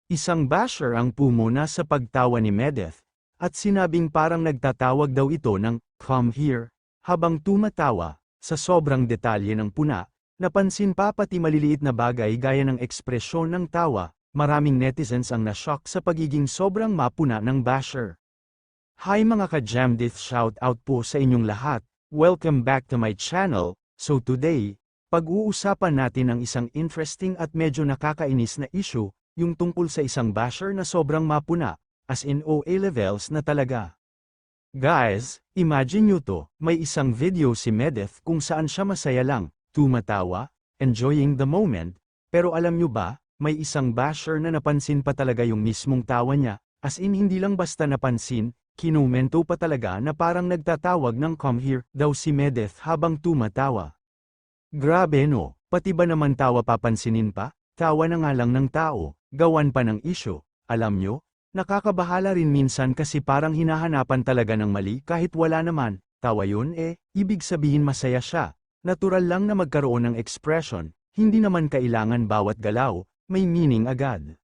Isang basher ang pumuna sa pagtawa ni Medeth, at sinabing parang nagtatawag daw ito ng, "Come here." Habang tumatawa, sa sobrang detalye ng puna, napansin pa pati maliliit na bagay gaya ng ekspresyon ng tawa, maraming netizens ang nashock sa pagiging sobrang mapuna ng basher. Hi mga ka-Jamdith, shout out po sa inyong lahat, welcome back to my channel. So today, pag-uusapan natin ang isang interesting at medyo nakakainis na issue, yung tungkol sa isang basher na sobrang mapuna, as in OA levels na talaga. Guys, imagine nyo to, may isang video si Medeth kung saan siya masaya lang, tumatawa, enjoying the moment, pero alam nyo ba, may isang basher na napansin pa talaga yung mismong tawa niya, as in hindi lang basta napansin, kinumento pa talaga na parang nagtatawag ng "come here" daw si Medeth habang tumatawa. Grabe no, pati ba naman tawa papansinin pa? Tawa na nga lang ng tao, gawan pa ng issue, alam nyo? Nakakabahala rin minsan kasi parang hinahanapan talaga ng mali kahit wala naman, tawa yun ibig sabihin masaya siya. Natural lang na magkaroon ng expression, hindi naman kailangan bawat galaw, may meaning agad.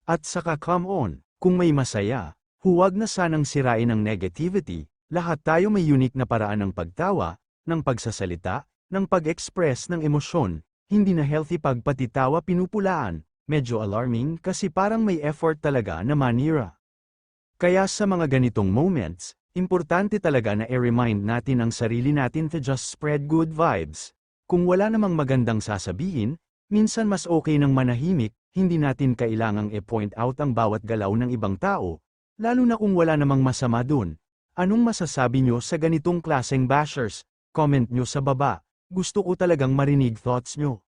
At saka come on, kung may masaya, huwag na sanang sirain ang negativity, lahat tayo may unique na paraan ng pagtawa, ng pagsasalita, ng pag-express ng emosyon, hindi na healthy pag pati tawa pinupulaan. Medyo alarming kasi parang may effort talaga na manira. Kaya sa mga ganitong moments, importante talaga na i-remind natin ang sarili natin to just spread good vibes. Kung wala namang magandang sasabihin, minsan mas okay nang manahimik, hindi natin kailangang i-point out ang bawat galaw ng ibang tao, lalo na kung wala namang masama dun. Anong masasabi nyo sa ganitong klaseng bashers? Comment nyo sa baba. Gusto ko talagang marinig thoughts nyo.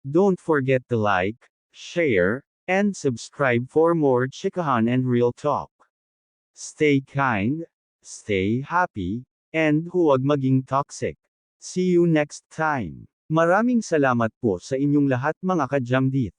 Don't forget to like, share, and subscribe for more chikahan and real talk. Stay kind, stay happy, and huwag maging toxic. See you next time. Maraming salamat po sa inyong lahat mga ka-Jamdith.